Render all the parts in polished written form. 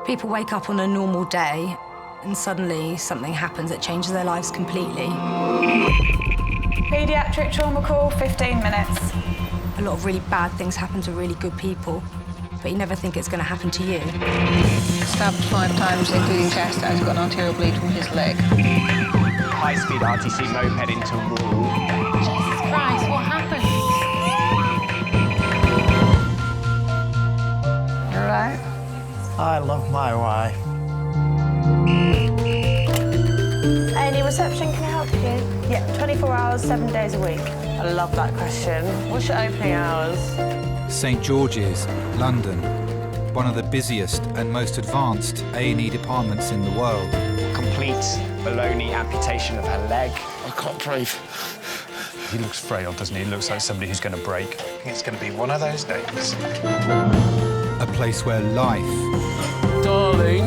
People wake up on a normal day and suddenly something happens that changes their lives completely. Paediatric trauma call, 15 minutes. A lot of really bad things happen to really good people, but you never think it's going to happen to you. Stabbed 5 times, including chest, and he's got an arterial bleed from his leg. High-speed RTC moped into wall. Jesus Christ, what happened? You all right? I love my wife. Any reception, can I help you? Yeah, 24 hours, 7 days a week. I love that question. What's your opening hours? St George's, London, one of the busiest and most advanced A&E departments in the world. Complete baloney amputation of her leg. I can't breathe. He looks frail, doesn't he? He looks like somebody who's going to break. I think it's going to be one of those days. A place where life, Darling,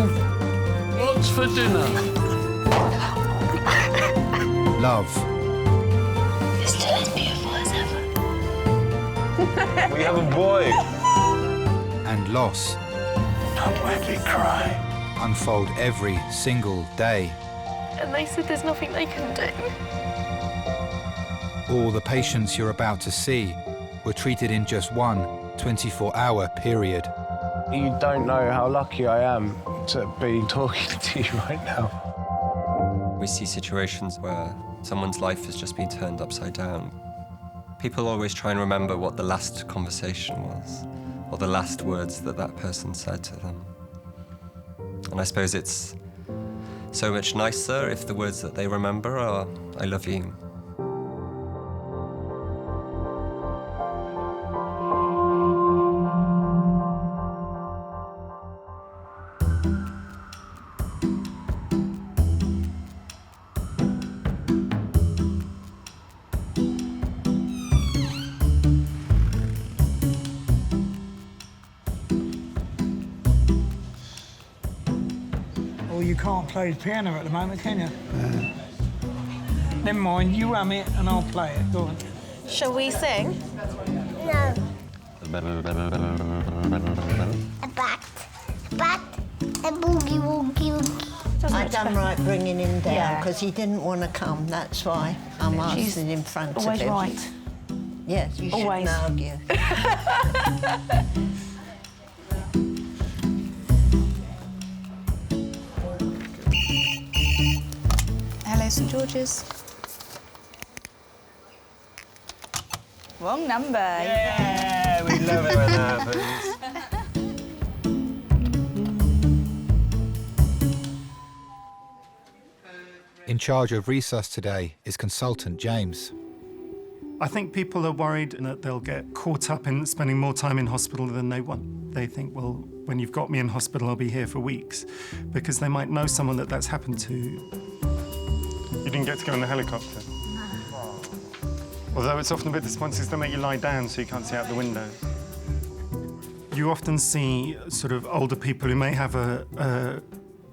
what's for dinner? love, It's still as beautiful as ever. We have a boy. and loss Don't make me cry. unfold every single day. And they said there's nothing they can do. All the patients you're about to see were treated in just one 24-hour period. You don't know how lucky I am to be talking to you right now. We see situations where someone's life has just been turned upside down. People always try and remember what the last conversation was, or the last words that that person said to them. And I suppose it's so much nicer if the words that they remember are, "I love you." You can't play the piano at the moment, can you? Never mind, you hum it and I'll play it. Go on. Shall we sing? No. A bat. A boogie woogie woogie. I done right bringing him down because he didn't want to come. That's why I'm asking in front of him. Always right. Yes, you shouldn't Always. argue. Hello, St George's. Wrong number. Yeah, we love it when that happens. In charge of Resus today is consultant James. I think people are worried that they'll get caught up in spending more time in hospital than they want. They think, well, when you've got me in hospital, I'll be here for weeks, because they might know someone that's happened to. You didn't get to go in the helicopter? No. Although it's often a bit disappointing because they make you lie down so you can't see out the window. You often see sort of older people who may have a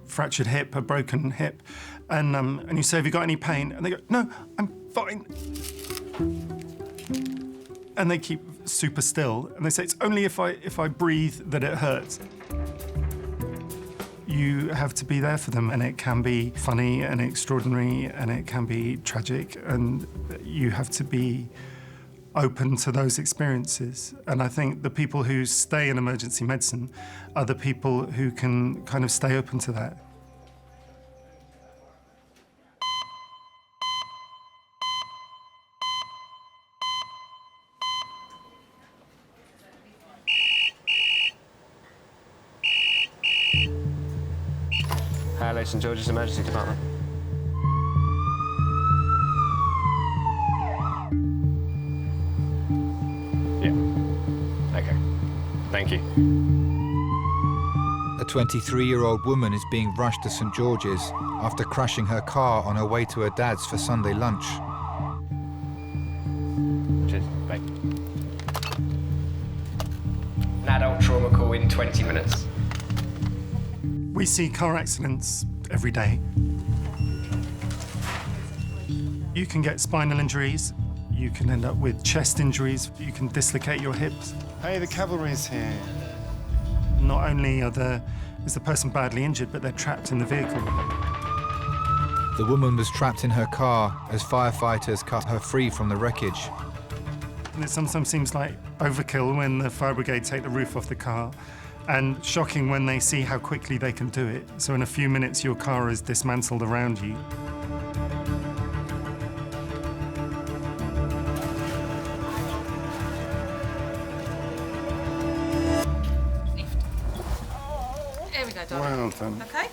fractured hip, a broken hip, and you say, have you got any pain? And they go, no, I'm fine. And they keep super still, and they say, it's only if I breathe that it hurts. You have to be there for them, and it can be funny and extraordinary, and it can be tragic, and you have to be open to those experiences. And I think the people who stay in emergency medicine are the people who can kind of stay open to that. Hello, St George's Emergency Department. Yeah. Okay. Thank you. A 23-year-old woman is being rushed to St George's after crashing her car on her way to her dad's for Sunday lunch. Cheers. Bye. An adult trauma call in 20 minutes. We see car accidents every day. You can get spinal injuries, you can end up with chest injuries, you can dislocate your hips. Hey, the cavalry's here. Not only are there Is the person badly injured, but they're trapped in the vehicle? The woman was trapped in her car as firefighters cut her free from the wreckage. And it sometimes seems like overkill when the fire brigade take the roof off the car, and shocking when they see how quickly they can do it. So in a few minutes, your car is dismantled around you. Here we go, darling. Well done. Okay.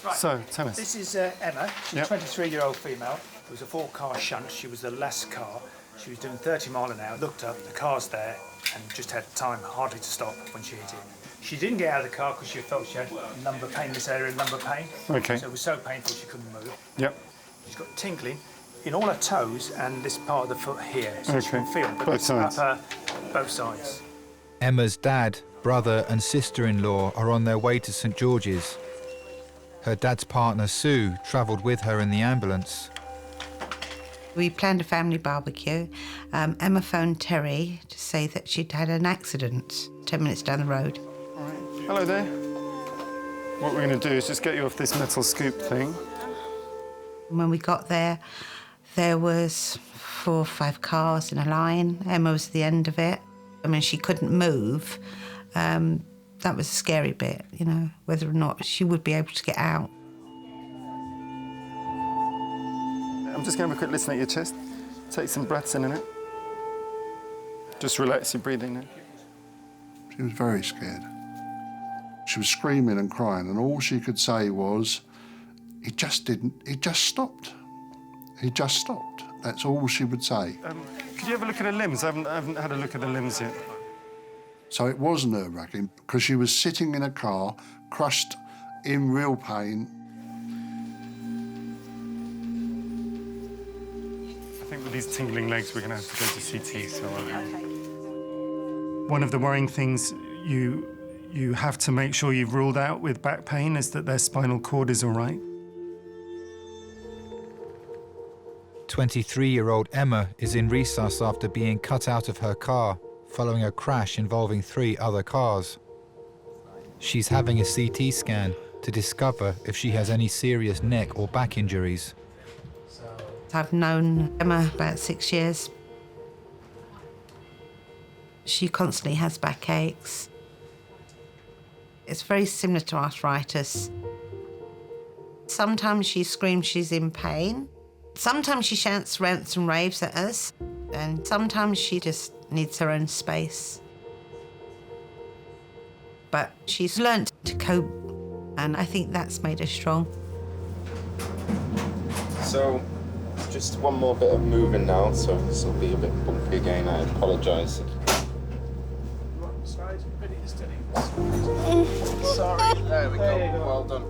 Right. So, tell us. This is Emma. She's Yep. a 23-year-old female. It was a 4-car shunt. She was the last car. She was doing 30 mile an hour. Looked up, the car's there, and just had time hardly to stop when she hit it. She didn't get out of the car because she felt she had lumbar pain, this area, lumbar pain. Okay. So it was so painful she couldn't move. Yep. She's got tingling in all her toes and this part of the foot here. So she Okay. can feel but Both it's sides. both sides. Emma's dad, brother and sister-in-law are on their way to St George's. Her dad's partner, Sue, travelled with her in the ambulance. We planned a family barbecue. Emma phoned Terry to say that she'd had an accident 10 minutes down the road. All right. Hello there. What we're going to do is just get you off this metal scoop thing. When we got there, there was 4 or 5 cars in a line. Emma was at the end of it. I mean, she couldn't move. That was a scary bit, you know, whether or not she would be able to get out. I'm just going to have a quick listen at your chest. Take some breaths in it. Just relax your breathing now. She was very scared. She was screaming and crying, and all she could say was, it just stopped. He just stopped. That's all she would say. Could you have a look at her limbs? I haven't had a look at the limbs yet. So it was nerve-wracking because she was sitting in a car, crushed in real pain. I think with these tingling legs, we're going to have to go to CT. So, one of the worrying things you have to make sure you've ruled out with back pain is that their spinal cord is all right. 23-year-old Emma is in resus after being cut out of her car following a crash involving 3 other cars. She's having a CT scan to discover if she has any serious neck or back injuries. I've known Emma about 6 years. She constantly has backaches. It's very similar to arthritis. Sometimes she screams she's in pain. Sometimes she shouts, rants and raves at us. And sometimes she just needs her own space. But she's learnt to cope, and I think that's made her strong. So, just one more bit of moving now, so this will be a bit bumpy again, I apologise. Sorry, there we go, well done.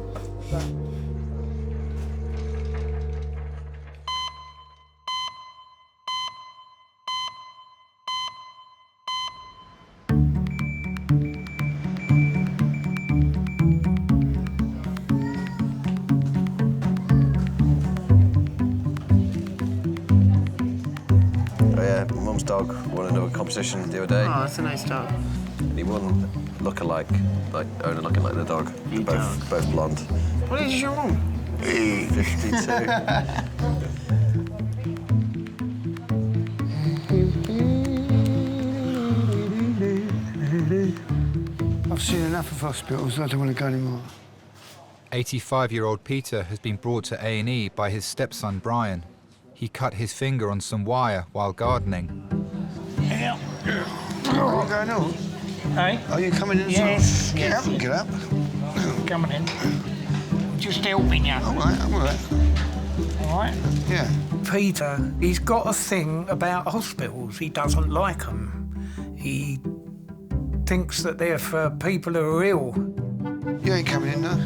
Mum's dog won another competition the other day. Oh, that's a nice dog. And he won look-alike, like owner looking like the dog. Both blonde. What age is your mum? 52. I've seen enough of hospitals. I don't want to go anymore. 85-year-old Peter has been brought to A&E by his stepson Brian. He cut his finger on some wire while gardening. Yeah. What's going on? Hey? Are you coming in? Yes. Get up, get up. Coming in. Just helping you. All right, I'm all right. All right? Yeah. Peter, he's got a thing about hospitals. He doesn't like them. He thinks that they're for people who are ill. You ain't coming in, no?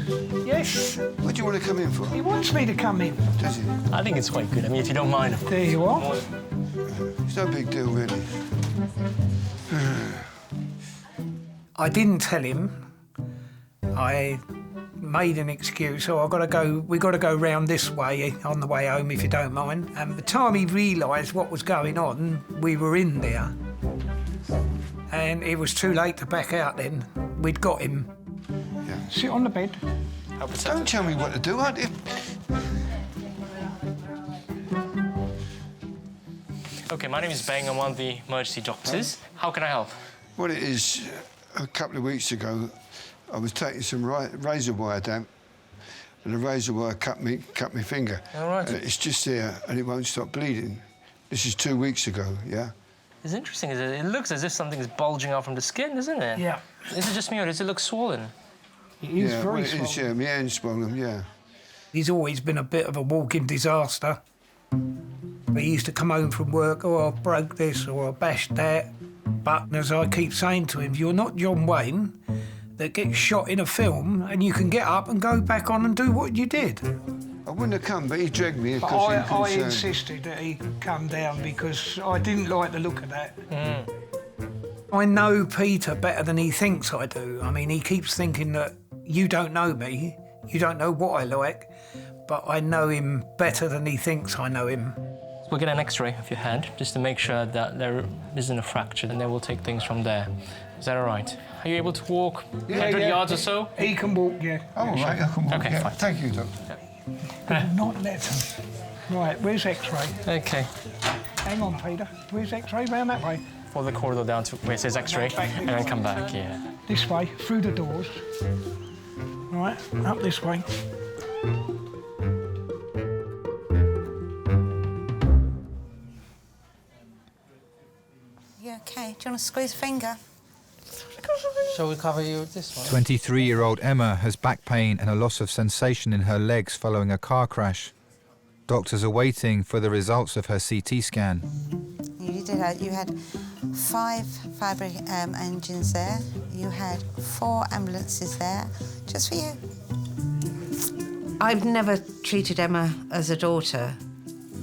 Yes. What do you want to come in for? He wants me to come in. Does he? I think it's quite good. I mean, if you don't mind. There you are. It's no big deal, really. I didn't tell him. I made an excuse, so we got to go round this way on the way home, if you don't mind. And by the time he realised what was going on, we were in there. And it was too late to back out then. we'd got him. Yeah. Sit on the bed. Don't tell me what to do, aren't you? Okay, my name is Bang. I'm one of the emergency doctors. How can I help? What it is, a couple of weeks ago, I was taking some razor wire down, and the razor wire cut me finger. All right. It's just there, and it won't stop bleeding. This is 2 weeks ago, yeah? It's interesting. It looks as if something's bulging out from the skin, doesn't it? Yeah. Is it just me, or does it look swollen? It is yeah, very well, it is, yeah, my hand's swollen, yeah. He's always been a bit of a walking disaster. He used to come home from work, oh, I broke this or I bashed that. But as I keep saying to him, you're not John Wayne that gets shot in a film and you can get up and go back on and do what you did. I wouldn't have come, but he dragged me But because I insisted that he come down because I didn't like the look of that. I know Peter better than he thinks I do. I mean, he keeps thinking that you don't know me, you don't know what I like, but I know him better than he thinks I know him. We'll get an X-ray of your head just to make sure that there isn't a fracture, and then we'll take things from there. Is that all right? Are you able to walk 100 yards or so? He can walk, yeah. Oh, right, I can walk. Okay, yeah. fine. Thank you, Doctor. Do not let him. Right, where's X-ray? Okay. Hang on, Peter. Where's X-ray? Round that way. Follow the corridor down to where it says X-ray, and then come back, yeah. This way, through the doors. Right, up this way. You okay? Do you want to squeeze a finger? Shall we cover you with this one? 23-year-old Emma has back pain and a loss of sensation in her legs following a car crash. Doctors are waiting for the results of her CT scan. You had 5 fire engines there. You had 4 ambulances there, just for you. I've never treated Emma as a daughter,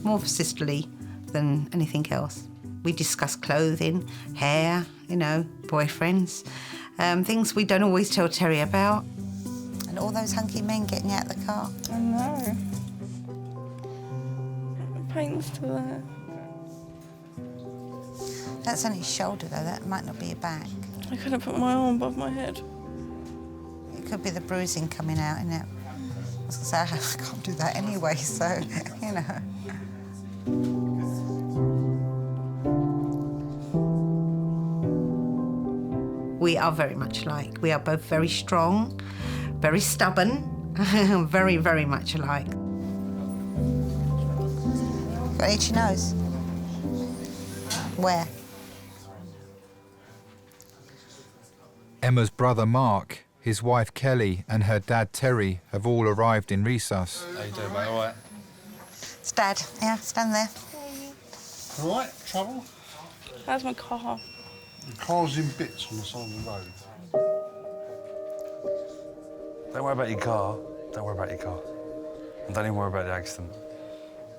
more sisterly than anything else. We discuss clothing, hair, you know, boyfriends, things we don't always tell Terry about. And all those hunky men getting out of the car. I know. The pain's still there. That's only his shoulder, though. That might not be your back. I couldn't put my arm above my head. It could be the bruising coming out, innit? I was going to say, I can't do that anyway, so, you know. We are very much alike. We are both very strong, very stubborn, very, very much alike. Got an itchy nose? Where? Emma's brother Mark, his wife Kelly and her dad Terry have all arrived in Resus. How you doing, mate? All right? It's Dad. Yeah, stand there. All right, trouble? How's my car? The car's in bits on the side of the road. Don't worry about your car. Don't worry about your car. And don't even worry about the accident.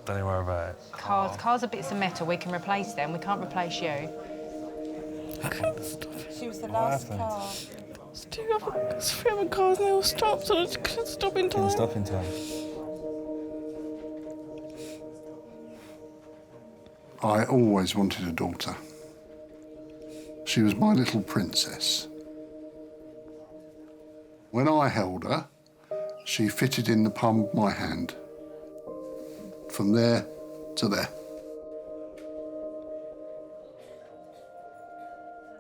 Don't even worry about it. Cars are bits of metal. We can replace them. We can't replace you. She was the last car. It's 2 other cars and they all stopped, so I just couldn't stop in time. Couldn't stop in time. I always wanted a daughter. She was my little princess. When I held her, she fitted in the palm of my hand. From there to there.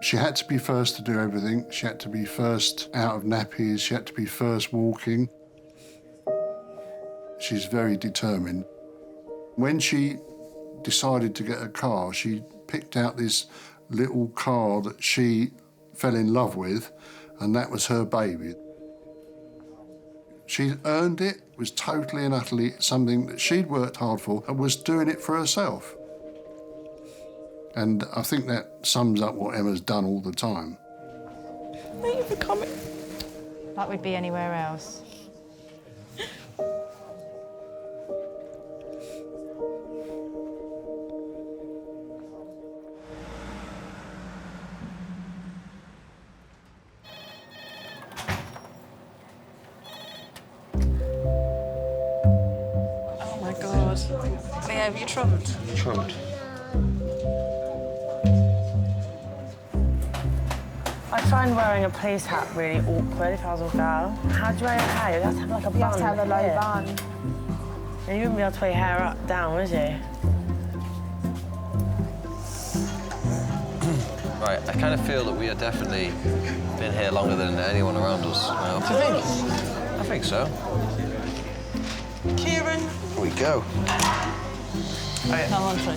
She had to be first to do everything. She had to be first out of nappies. She had to be first walking. She's very determined. When she decided to get a car, she picked out this little car that she fell in love with, and that was her baby. She earned it, was totally and utterly something that she'd worked hard for and was doing it for herself. And I think that sums up what Emma's done all the time. Thank you for coming. Like we'd be anywhere else. Oh my God. Leo, have you trumped? Trumped. I find wearing a police hat really awkward if I was a girl. How do you wear your hair? You have to have like a bun. You have to have a low here. bun. And you wouldn't be able to wear your hair up, down, would you? Right, I kind of feel that we have definitely been here longer than anyone around us now. Do you think? I think so. Kieran. Here we go. Come on through.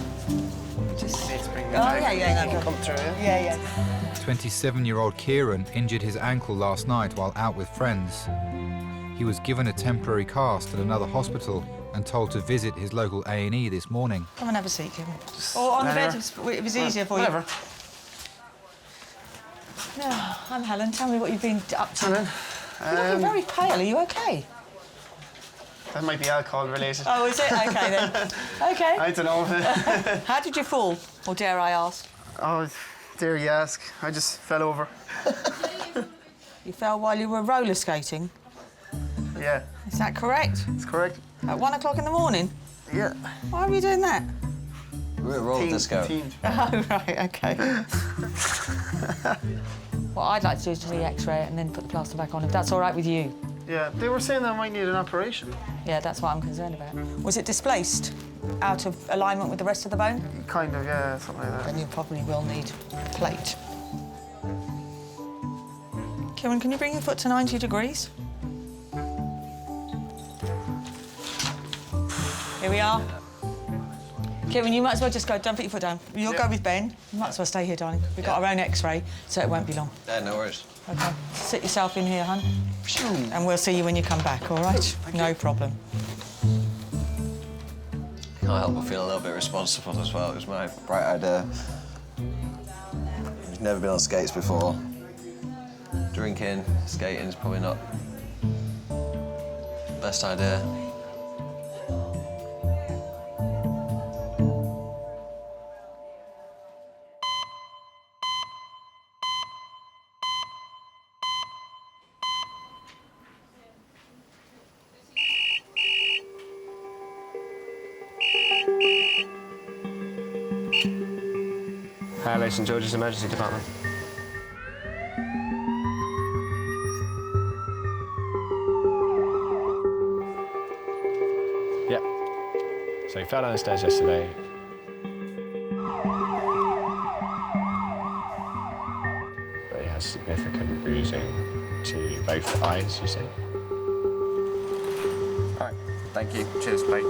No, come through, yeah. 27-year-old Kieran injured his ankle last night while out with friends. He was given a temporary cast at another hospital and told to visit his local A&E this morning. Come and have a seat, Kieran. Or on the bed, if it was easier for you. Whatever. No, I'm Helen. Tell me what you've been up to. Helen, You're looking very pale. Are you okay? That might be alcohol related. Oh, is it? Okay, then. Okay. I don't know. How did you fall? Or dare I ask? Oh, dare you ask? I just fell over. You fell while you were roller skating? Yeah. Is that correct? It's correct. At 1 o'clock in the morning? Yeah. Why were you doing that? We're at roller disco. Oh, right, OK. What I'd like to do is to see X-ray it and then put the plaster back on, if that's all right with you. Yeah, they were saying I might need an operation. Yeah, that's what I'm concerned about. Was it displaced? Out of alignment with the rest of the bone? Kind of, yeah, something like that. Then you probably will need a plate. Kieran, can you bring your foot to 90 degrees? Here we are. Kieran, you might as well just go. Don't put your foot down. You'll go with Ben. You might as well stay here, darling. We've got our own X-ray, so it won't be long. Yeah, no worries. OK. Sit yourself in here, hon. And we'll see you when you come back, all right? No problem. Can't help but feel a little bit responsible as well. It was my bright idea. I've never been on skates before. Drinking, skating is probably not the best idea. Hello, St George's Emergency Department. Yep. So he fell down the stairs yesterday. But he has significant bruising to both eyes, you see. All right, thank you. Cheers, mate.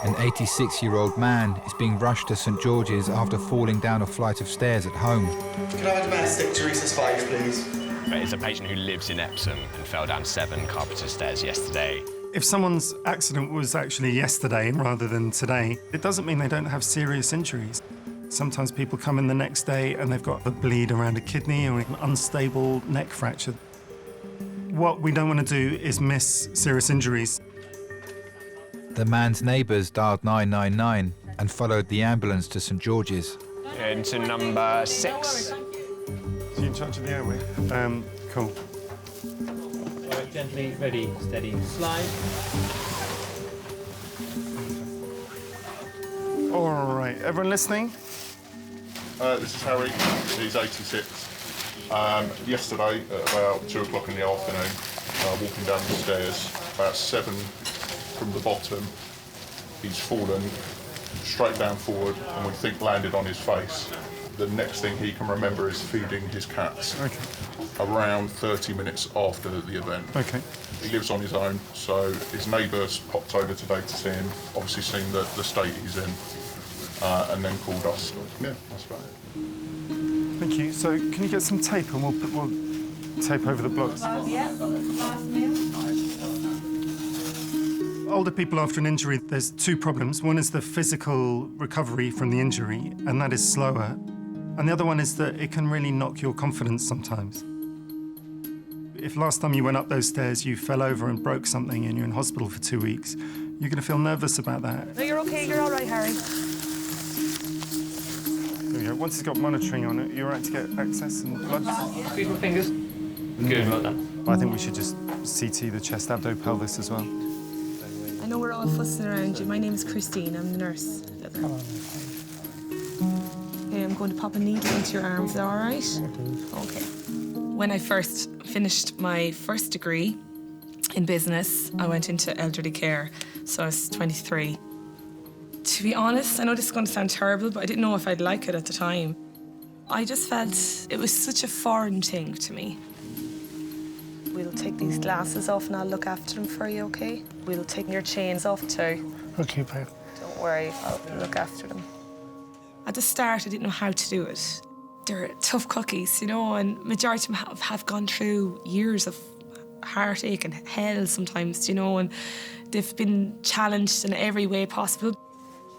An 86-year-old man is being rushed to St George's after falling down a flight of stairs at home. Can I have a domestic to recess 5, please? It's a patient who lives in Epsom and fell down 7 carpenter stairs yesterday. If someone's accident was actually yesterday rather than today, it doesn't mean they don't have serious injuries. Sometimes people come in the next day and they've got a bleed around a kidney or an unstable neck fracture. What we don't want to do is miss serious injuries. The man's neighbours dialed 999 and followed the ambulance to St George's. Into number 6. So you in charge of the airway? Cool. Right, gently, ready, steady, slide. All right, everyone listening? This is Harry, he's 86. Yesterday, at about 2 o'clock in the afternoon, walking down the stairs, about 7 from the bottom, he's fallen straight down forward and we think landed on his face. The next thing he can remember is feeding his cats. Okay. Around 30 minutes after the event. Okay. He lives on his own, so his neighbours popped over today to see him, obviously seen the state he's in, and then called us. Yeah, that's about it. Thank you. So can you get some tape and we'll tape over the blocks? Yeah. Older people after an injury, there's 2 problems. One is the physical recovery from the injury, and that is slower. And the other one is that it can really knock your confidence sometimes. If last time you went up those stairs, you fell over and broke something and you're in hospital for 2 weeks, you're going to feel nervous about that. No, you're OK. You're all right, Harry. There we go. Once it's got monitoring on it, you're all right to get access and blood? Squeeze my fingers. Good, well done. I think we should just CT the chest abdo-pelvis as well. I know we're all fussing around you. My name's Christine. I'm the nurse. going to pop a needle into your arm. Is that all right? Okay. When I first finished my first degree in business, I went into elderly care, so I was 23. To be honest, I know this is going to sound terrible, but I didn't know if I'd like it at the time. I just felt it was such a foreign thing to me. We'll take these glasses off and I'll look after them for you, OK? We'll take your chains off too. OK, babe. Don't worry, I'll look after them. At the start, I didn't know how to do it. They're tough cookies, you know, and majority of them have gone through years of heartache and hell sometimes, you know, and they've been challenged in every way possible.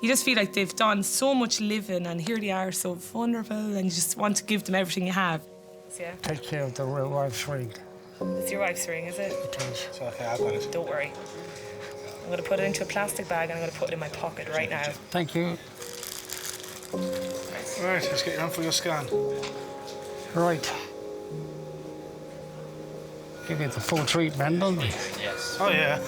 You just feel like they've done so much living and here they are so vulnerable and you just want to give them everything you have. Yeah. Take care of the real wife's ring. It's your wife's ring, is it? It is. It's okay, I've got it. Don't worry. I'm going to put it into a plastic bag and I'm going to put it in my pocket right now. Thank you. Right, let's get you on for your scan. Right. You get the full treatment, don't we? Yes. Oh, yeah.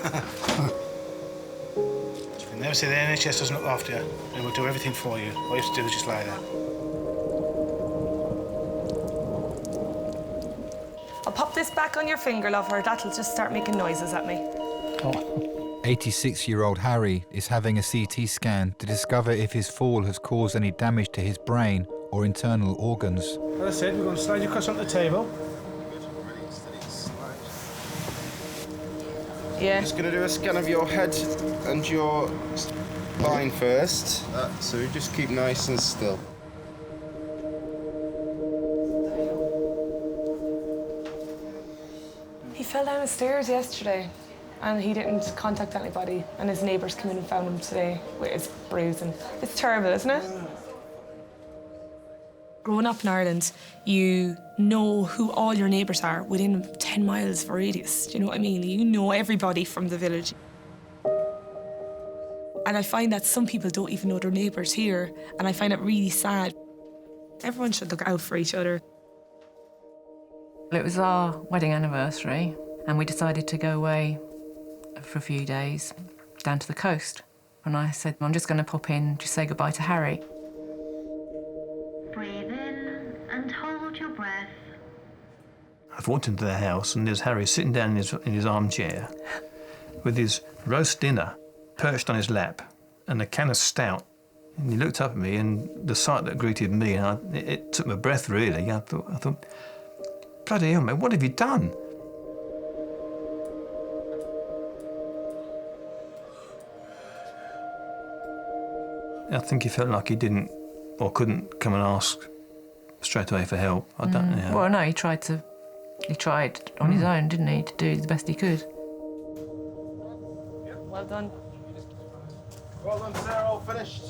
You never say the NHS doesn't look after you. They will do everything for you. All you have to do is just lie there. I'll pop this back on your finger, lover. That'll just start making noises at me. Oh. 86-year-old Harry is having a CT scan to discover if his fall has caused any damage to his brain or internal organs. As I said, we're going to slide you across onto the table. Yeah. Just going to do a scan of your head and your spine first. So you just keep nice and still. He fell down the stairs yesterday and he didn't contact anybody and his neighbours came in and found him today with his bruising. It's terrible, isn't it? Growing up in Ireland, you know who all your neighbours are within 10 miles of a radius. Do you know what I mean? You know everybody from the village. And I find that some people don't even know their neighbours here, and I find it really sad. Everyone should look out for each other. It was our wedding anniversary, and we decided to go away for a few days down to the coast. And I said, I'm just going to pop in to say goodbye to Harry. Breathe in and hold your breath. I've walked into the house and there's Harry sitting down in his armchair with his roast dinner perched on his lap and a can of stout. And he looked up at me and the sight that greeted me, and it took my breath, really. I thought, bloody hell, man, what have you done? I think he felt like he didn't or couldn't come and ask straight away for help. I don't know. Well, no, he tried on his own, didn't he, to do the best he could. Well done. Well done, Sarah, all finished.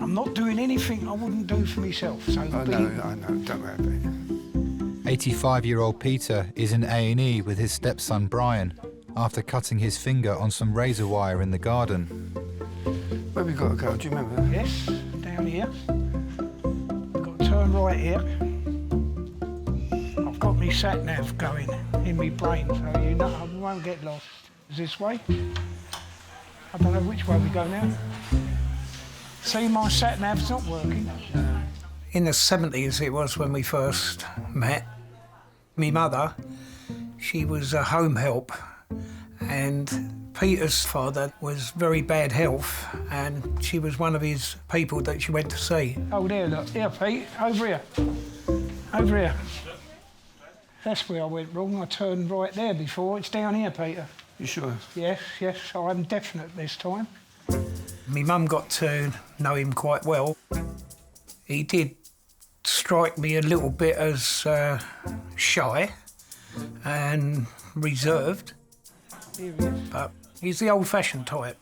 I'm not doing anything I wouldn't do for myself. So I know, don't worry about it. 85-year-old Peter is in A&E with his stepson Brian after cutting his finger on some razor wire in the garden. Where we got to go, do you remember? Yes, down here. Got to turn right here. I've got my sat-nav going in my brain, so you know I won't get lost. Is this way? I don't know which way we go now. See, my sat-nav's not working. In the 70s it was when we first met. My mother, she was a home help, and Peter's father was very bad health, and she was one of his people that she went to see. Oh, there, look. Here, Pete, over here. Over here. That's where I went wrong. I turned right there before. It's down here, Peter. You sure? Yes, I'm definite this time. My mum got to know him quite well. He did strike me a little bit as shy and reserved, but he's the old-fashioned type.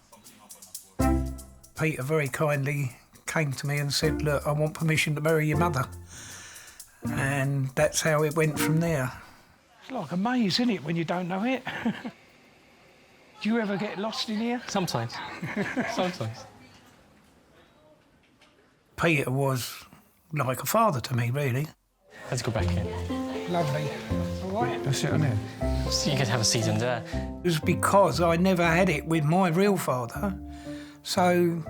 Peter very kindly came to me and said, look, I want permission to marry your mother. And that's how it went from there. It's like a maze, isn't it, when you don't know it? Do you ever get lost in here? Sometimes. Sometimes. Peter was like a father to me, really. Let's go back in. Lovely. All right. Let's sit on here. So you could have a seat in there. It was because I never had it with my real father, so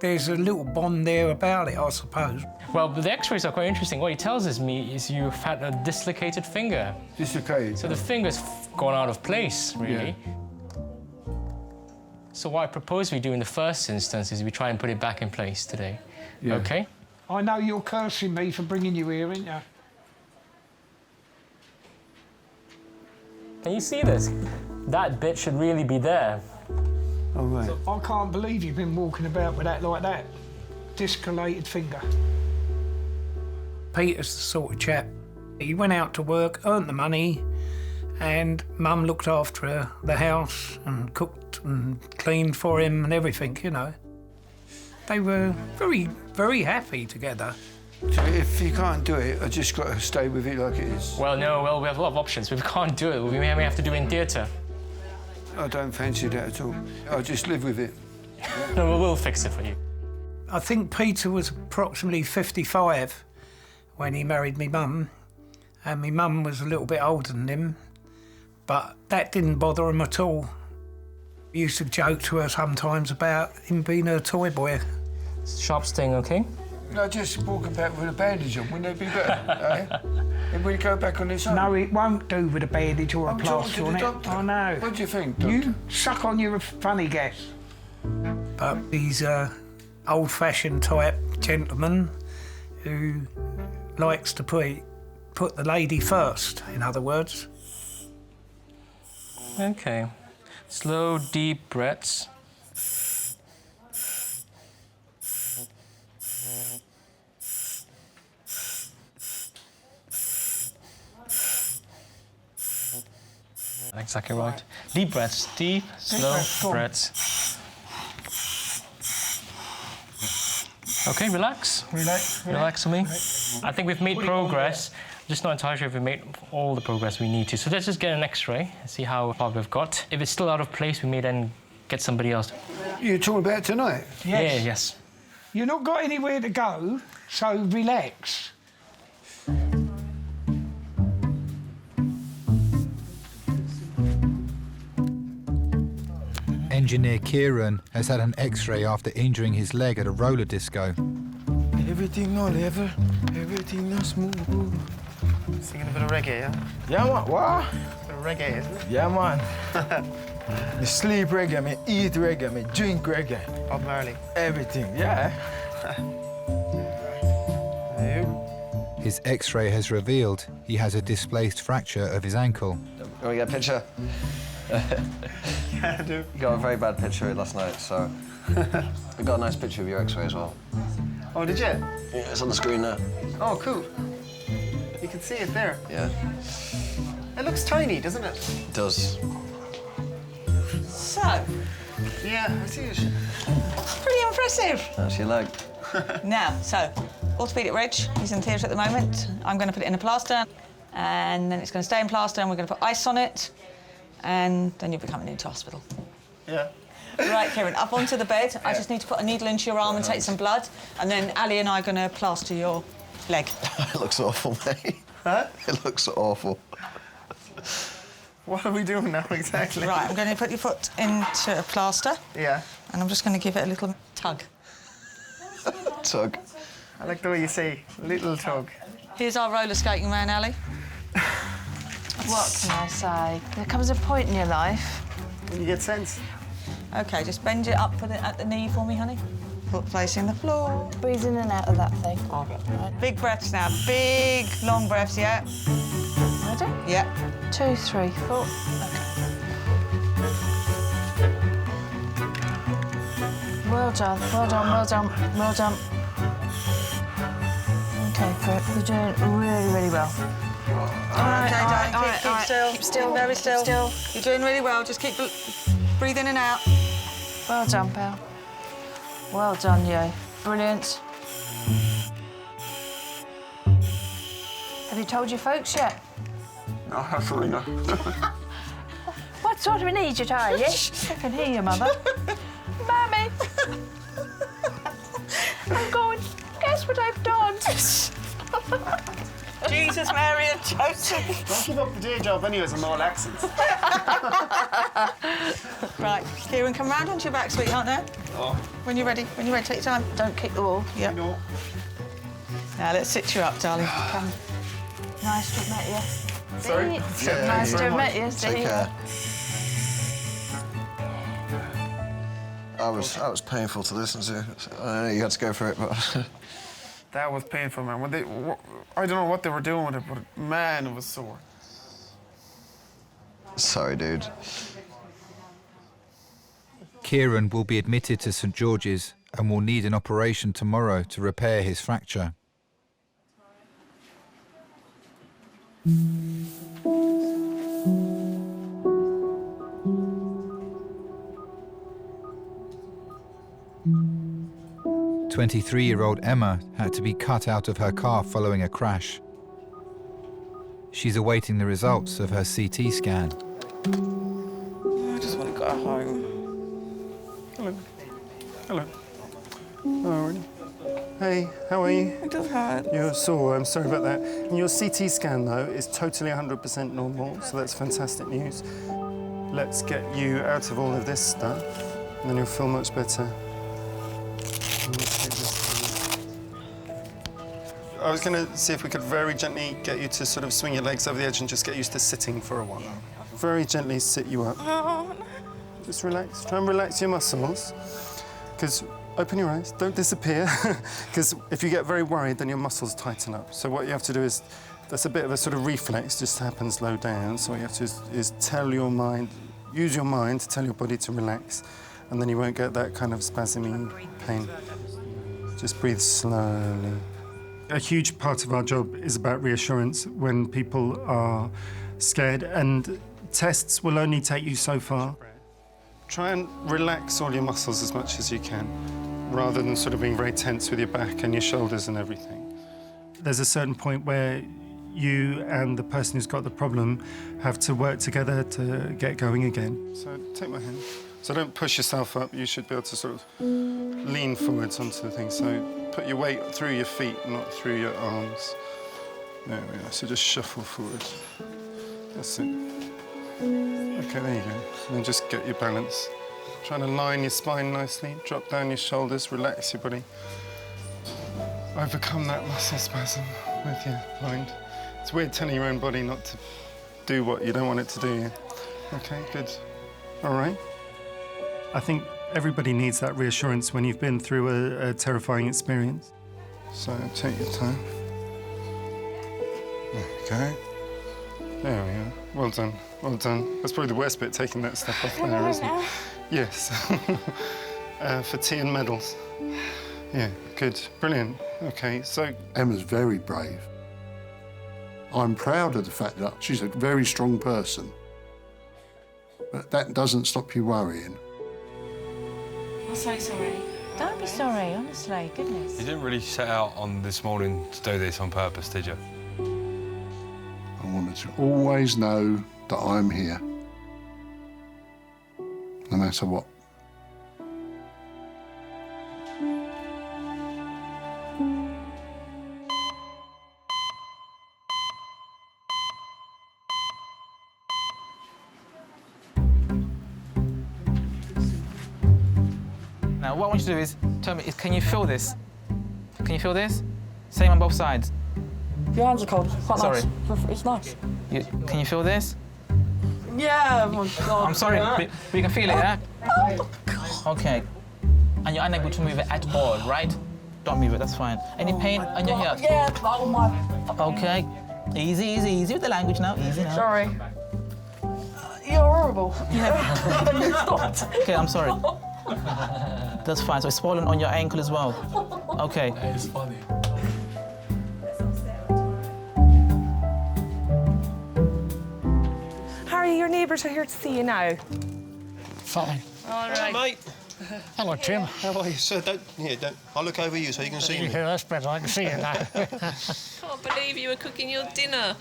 there's a little bond there about it, I suppose. Well, the x-rays are quite interesting. What he tells me is you've had a dislocated finger. Dislocated? So the finger's gone out of place, really. Yeah. So what I propose we do in the first instance is we try and put it back in place today. Yeah. OK? I know you're cursing me for bringing you here, ain't you? Can you see this? That bit should really be there. Oh, right. I can't believe you've been walking about with that like that. Discolorated finger. Peter's the sort of chap. He went out to work, earned the money, and Mum looked after the house and cooked and cleaned for him and everything, you know. They were very, very happy together. So if you can't do it, I just got to stay with it like it is. Well, no, well, we have a lot of options. If we can't do it, we may have to do it in theatre. I don't fancy that at all. I'll just live with it. No, we'll fix it for you. I think Peter was approximately 55 when he married me mum, and my mum was a little bit older than him, but that didn't bother him at all. He used to joke to her sometimes about him being her toy boy. Sharp sting, OK? No, just walk about with a bandage on, wouldn't it be better? Eh? And we go back on this own. No, it won't do with a bandage or a plaster on it. I know. What do you think, Doctor? You suck on your funny guess. But he's a old-fashioned type gentleman who likes to put the lady first, in other words. OK. Slow, deep breaths. Exactly right. Deep breaths, deep, slow breaths. OK, relax. Relax for me. I think we've made progress. Just not entirely sure if we've made all the progress we need to. So let's just get an x-ray and see how far we've got. If it's still out of place, we may then get somebody else. You're talking about tonight? Yes. Yeah, yes. You've not got anywhere to go, so relax. Engineer Kieran has had an x-ray after injuring his leg at a roller disco. Everything on level, everything on smooth. Singing a bit of reggae, yeah? Yeah, man. What? A bit of reggae, isn't it? Yeah, man. Me sleep reggae, me eat reggae, me drink reggae. Bob Marley. Everything, yeah. His x-ray has revealed he has a displaced fracture of his ankle. Can we get a picture? Yeah, I do. You got a very bad picture last night, so... I got a nice picture of your x-ray as well. Oh, did you? Yeah, it's on the screen now. Oh, cool. You can see it there. Yeah. It looks tiny, doesn't it? It does. So, yeah, I see it. pretty impressive. That's your leg. Now, so, orthopaedic Reg, he's in theatre at the moment. I'm going to put it in a plaster, and then it's going to stay in plaster, and we're going to put ice on it, and then you'll be coming into hospital. Yeah. Right, Kieran, up onto the bed. Yeah. I just need to put a needle into your arm and take some blood, and then Ali and I are going to plaster your leg. It looks awful, mate. Huh? It looks awful. What are we doing now, exactly? Right, I'm going to put your foot into a plaster. Yeah. And I'm just going to give it a little tug. Tug. I like the way you say little tug. Here's our roller skating man, Ali. What can I say? There comes a point in your life when you get sense. OK, just bend it up at the knee for me, honey. Foot facing the floor. Breathe in and out of that thing. Okay. Right. Big breaths now. Big, long breaths, yeah. Ready? Yeah. 2, 3, 4. OK. Well done, well done, well done, well done. OK, you're doing really, really well. All right, keep still. Keep still. Very still. Still. You're doing really well. Just keep breathe in and out. Well done, pal. Well done, you. Brilliant. Have you told your folks yet? No, absolutely not. What sort of an idiot are you? I can hear you, Mother. Mammy! I'm going, guess what I've done? Jesus, Mary and Joseph. Don't give up the day job anyways on all accents. Right, Kieran, come round onto your back, sweetheart, now. Oh. When you're ready, take your time. Don't kick the wall. Yep. No. Now, let's sit you up, darling. Come. Nice to have met you. Sorry? Yeah, nice to have met you. Take care. That was painful to listen to. I know you had to go for it, but... That was painful, man. I don't know what they were doing with it, but man, it was sore. Sorry, dude. Kieran will be admitted to St George's and will need an operation tomorrow to repair his fracture. "23-year-old Emma had to be cut out of her car following a crash. She's awaiting the results of her CT scan. I just want to go home. Hello. Hello. Oh, really? Hey, how are you? It does hurt. You're sore, I'm sorry about that. And your CT scan, though, is totally 100% normal, so that's fantastic news. Let's get you out of all of this stuff, and then you'll feel much better. I was going to see if we could very gently get you to sort of swing your legs over the edge and just get used to sitting for a while. Very gently sit you up. Oh, no. Just relax. Try and relax your muscles. Because open your eyes, don't disappear. Because if you get very worried, then your muscles tighten up. So what you have to do is, that's a bit of a sort of reflex, just happens low down. So what you have to do is tell your mind, use your mind to tell your body to relax, and then you won't get that kind of spasming pain. Just breathe slowly. A huge part of our job is about reassurance when people are scared, and tests will only take you so far. Try and relax all your muscles as much as you can, rather than sort of being very tense with your back and your shoulders and everything. There's a certain point where you and the person who's got the problem have to work together to get going again. So take my hand. So don't push yourself up. You should be able to sort of lean forwards onto the thing. So put your weight through your feet, not through your arms. There we are. So just shuffle forward. That's it. OK, there you go. And then just get your balance. Trying to line your spine nicely. Drop down your shoulders. Relax your body. Overcome that muscle spasm with your mind. It's weird telling your own body not to do what you don't want it to do. OK, good. All right. I think everybody needs that reassurance when you've been through a terrifying experience. So take your time. There you go. There we are. Well done, well done. That's probably the worst bit, taking that stuff off there, isn't it? Yes. For tea and medals. Yeah, good, brilliant. OK, so... Emma's very brave. I'm proud of the fact that she's a very strong person. But that doesn't stop you worrying. I'm so sorry. Don't be sorry, honestly, goodness. You didn't really set out on this morning to do this on purpose, did you? I wanted to always know that I'm here, no matter what. Now, what I want you to do is tell me, can you feel this? Can you feel this? Same on both sides. Your hands are cold. Quite Sorry. Nice. It's nice. Can you feel this? Yeah, oh my God. I'm sorry, Yeah. but you can feel it, yeah? Oh, God. Okay. And you're unable to move it at all, right? Don't move it, that's fine. Any pain on your heel? Yeah, oh my... Okay. Easy, easy, easy with the language now, easy now. Sorry. You're horrible. Yeah. You stopped. Okay, I'm sorry. That's fine, so it's swollen on your ankle as well. Okay. It's funny. Harry, your neighbours are here to see you now. Fine. All right. Mate. Hello, Tim. How are you? Sir, don't... I'll look over you so you can see me. Yeah, that's better. I can see you now. Can't believe you were cooking your dinner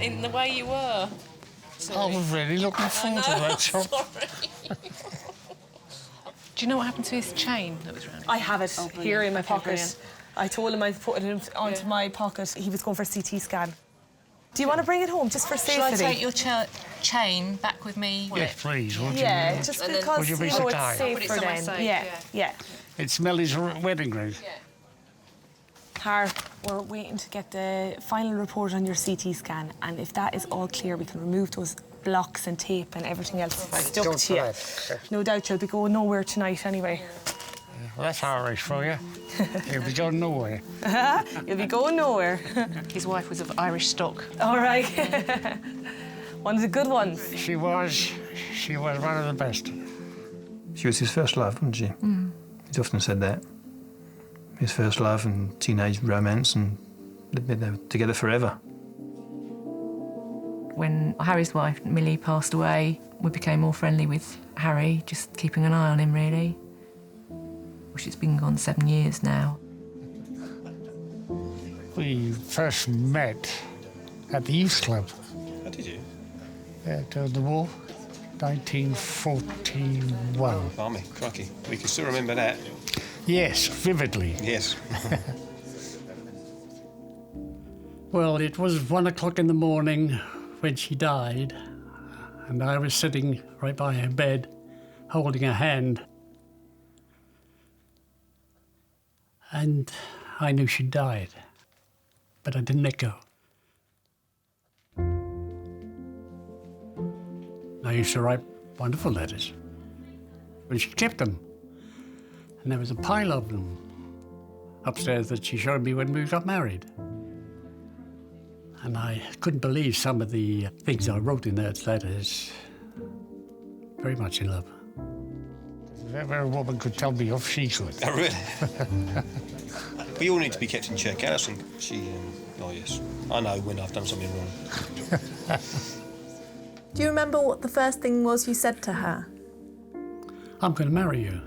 in the way you were. I was really looking forward to that job. Do you know what happened to his chain that was around? I have it here in my pocket. Brilliant. I told him I'd put it onto my pocket. He was going for a CT scan. Do you want to bring it home just for safety? Shall I take your chain back with me? Yes, please, would you? Yeah, just because Would you be so it's kind? safer then. Yeah. It's Millie's wedding ring. Har, we're waiting to get the final report on your CT scan, and if that is all clear, we can remove those blocks and tape and everything else stuck to you. No doubt you'll be going nowhere tonight anyway. Well, that's Irish for you. You'll be going nowhere. You'll be going nowhere. His wife was of Irish stock. All right. One of the good ones. She was one of the best. She was his first love, wasn't she? He's often said that. His first love and teenage romance, and they've been together forever. When Harry's wife, Millie, passed away, we became more friendly with Harry, just keeping an eye on him, really. Which it's been gone 7 years now. We first met at the youth club. How did you? Yeah, during the war, 1941. Blimey, crikey. We can still remember that. Yes, vividly. Yes. Well, it was 1 o'clock in the morning when she died, and I was sitting right by her bed, holding her hand. And I knew she'd died, but I didn't let go. I used to write wonderful letters, but she kept them. And there was a pile of them upstairs that she showed me when we got married. And I couldn't believe some of the things I wrote in those letters. Very much in love. If ever a woman could tell me off, she could. Oh, really? We all need to be kept in check. Alison, oh yes, I know when I've done something wrong. Do you remember what the first thing was you said to her? I'm going to marry you.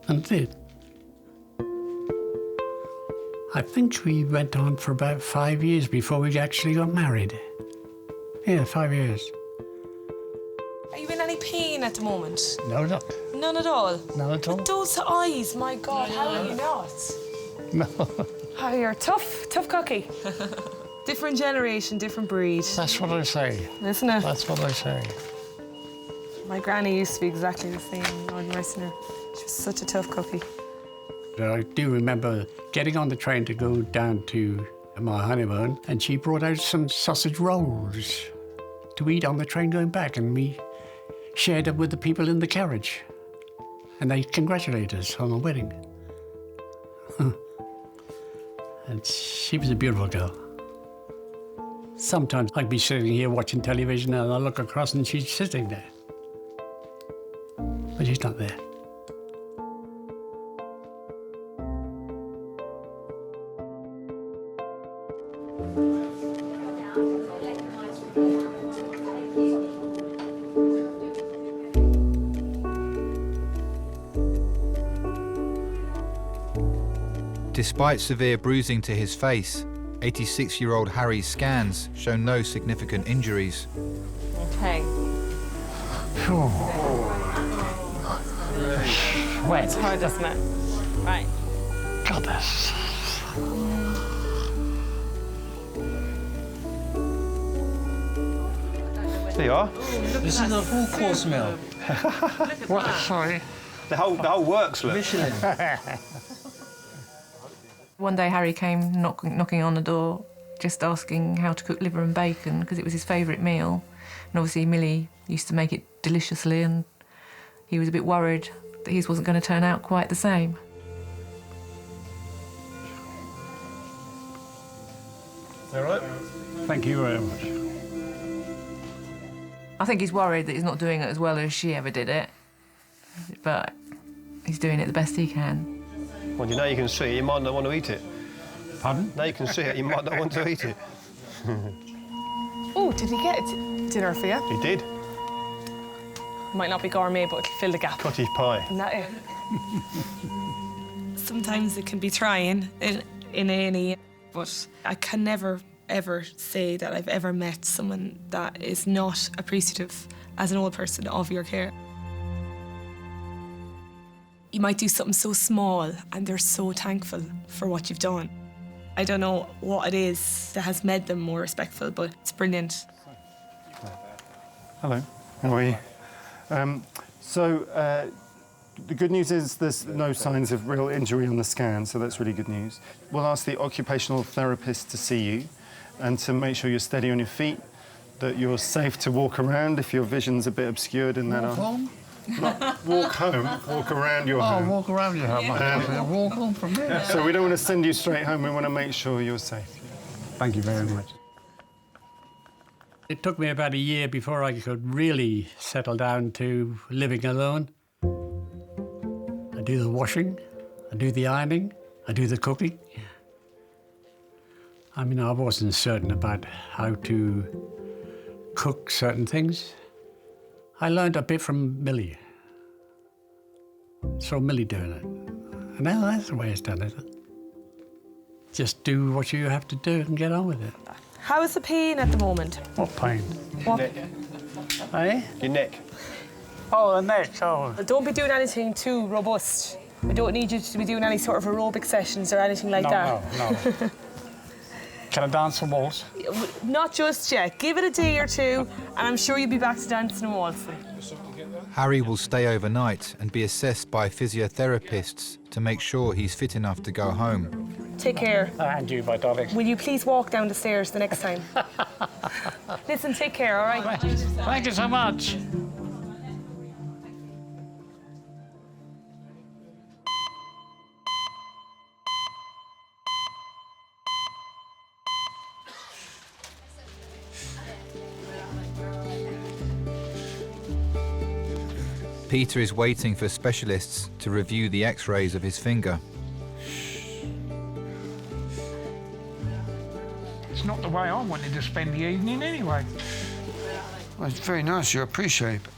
And did. I think we went on for about 5 years before we actually got married. Yeah, 5 years. Are you in any pain at the moment? No, no. None at all? None at all. But those eyes, my God, how are you not? No. Oh, you're a tough cookie. Different generation, different breed. That's what I say. Isn't it? That's what I say. My granny used to be exactly the same, Lord mercy her. She was such a tough cookie. I do remember getting on the train to go down to my honeymoon, and she brought out some sausage rolls to eat on the train going back, and we shared them with the people in the carriage. And they congratulated us on our wedding. And she was a beautiful girl. Sometimes I'd be sitting here watching television and I look across and she's sitting there. But she's not there. Despite severe bruising to his face, 86-year-old Harry's scans show no significant injuries. Okay. Wet. It's hard, isn't it? Right. God, that's... There you are. This is a full course meal. What? Sorry. The whole works, look. Michelin. One day Harry came knocking on the door, just asking how to cook liver and bacon because it was his favourite meal. And obviously Millie used to make it deliciously, and he was a bit worried that his wasn't going to turn out quite the same. All right. Thank you very much. I think he's worried that he's not doing it as well as she ever did it, but he's doing it the best he can. Well, you know you can see it, you might not want to eat it. Pardon? Now you can see it, you might not want to eat it. Oh, did he get dinner for you? He did. Might not be gourmet, but it'll fill the gap. Cottage pie. Isn't that it? Sometimes it can be trying in A&E, but I can never, ever say that I've ever met someone that is not appreciative as an old person of your care. You might do something so small and they're so thankful for what you've done. I don't know what it is that has made them more respectful, but it's brilliant. Hello, how are you? The good news is there's no signs of real injury on the scan, so that's really good news. We'll ask the occupational therapist to see you and to make sure you're steady on your feet, that you're safe to walk around if your vision's a bit obscured in that. Walk home? Not walk home, walk around your home. Oh, walk around your home. Walk home from there. So we don't want to send you straight home, we want to make sure you're safe. Thank you very much. It took me about a year before I could really settle down to living alone. I do the washing, I do the ironing, I do the cooking. I mean, I wasn't certain about how to cook certain things. I learned a bit from Millie. Saw Millie doing it. And now that's the way it's done, isn't it? Just do what you have to do and get on with it. How is the pain at the moment? What pain? What? Eh? Your neck. Oh, the neck, oh. Don't be doing anything too robust. We don't need you to be doing any sort of aerobic sessions or anything like that. No. Can I dance and waltz? Not just yet. Give it a day or two, and I'm sure you'll be back to dancing and waltzing. Harry will stay overnight and be assessed by physiotherapists to make sure he's fit enough to go home. Take care. And you, my darling. Will you please walk down the stairs the next time? Listen, take care, all right? Thank you so much. Peter is waiting for specialists to review the x-rays of his finger. It's not the way I wanted to spend the evening anyway. Well, it's very nice, you appreciate it.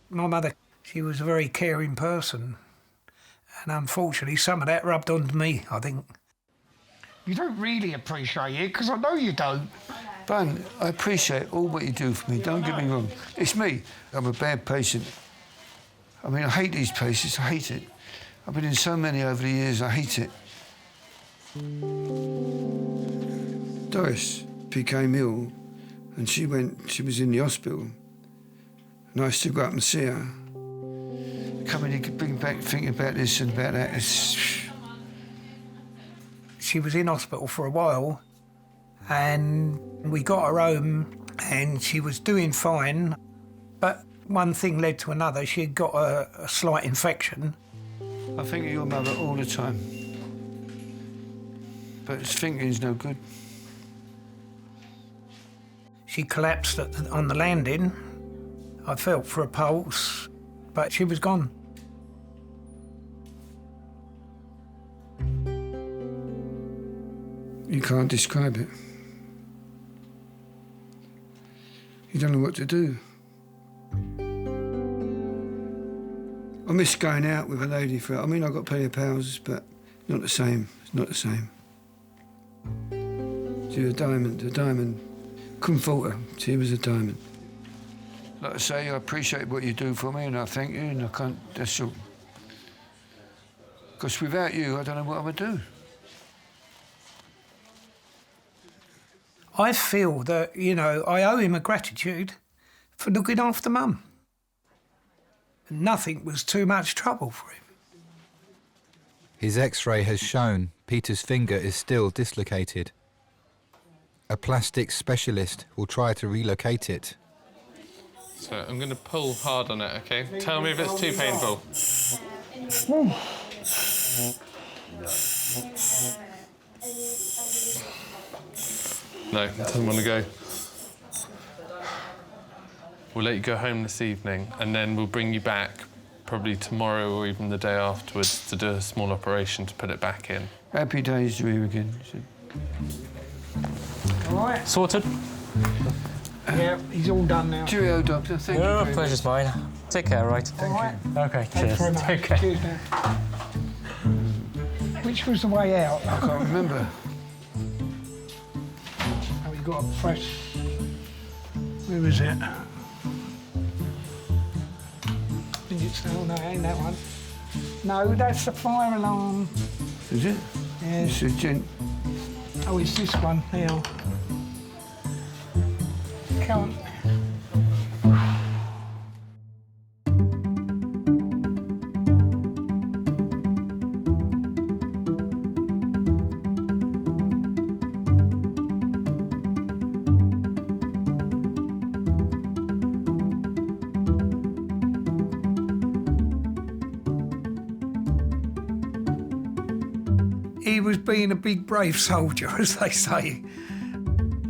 My mother, she was a very caring person. And unfortunately, some of that rubbed onto me, I think. You don't really appreciate it, because I know you don't. Bun, I appreciate all what you do for me, don't get me wrong. It's me. I'm a bad patient. I mean, I hate these patients, I hate it. I've been in so many over the years, I hate it. Doris became ill, and she was in the hospital. And I still go up and see her. Coming in, bring back, thinking about this and about that. She was in hospital for a while, and we got her home, and she was doing fine. But one thing led to another. She had got a slight infection. I think of your mother all the time. But thinking's no good. She collapsed on the landing. I felt for a pulse, but she was gone. You can't describe it. You don't know what to do. I miss going out with a lady I mean, I've got plenty of pals, but not the same. It's not the same. She was a diamond. Couldn't fault her. She was a diamond. Like I say, I appreciate what you do for me, and I thank you, and I can't, that's all. Because without you, I don't know what I would do. I feel that, you know, I owe him a gratitude for looking after Mum. Nothing was too much trouble for him. His x-ray has shown Peter's finger is still dislocated. A plastic specialist will try to relocate it. So I'm going to pull hard on it, okay? Tell me if it's too painful. No, it doesn't want to go. We'll let you go home this evening, and then we'll bring you back probably tomorrow or even the day afterwards to do a small operation to put it back in. Happy days to you again. All right. Sorted? Yeah, he's all done now. Cheerio, Doctor. Thank you. No, pleasure's mine. Take care, right? Thank you. Okay, Thanks cheers. very much. Take care. Cheers, now. Which was the way out? I can't remember. Oh, we got a fresh... Where was it? digits. Oh, no, ain't that one. No, that's the fire alarm. Is it? Yeah. It's a gent. Oh, it's this one here. Can't. He was being a big, brave soldier, as they say.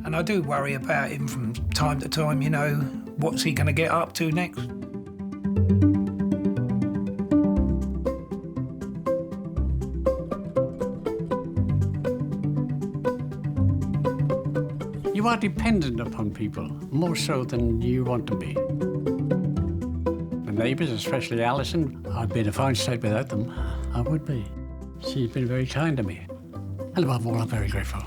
And I do worry about him from time to time, you know, what's he going to get up to next? You are dependent upon people, more so than you want to be. The neighbours, especially Alison, I'd be in a fine state without them. I would be. She's been very kind to me. And above all, I'm very grateful.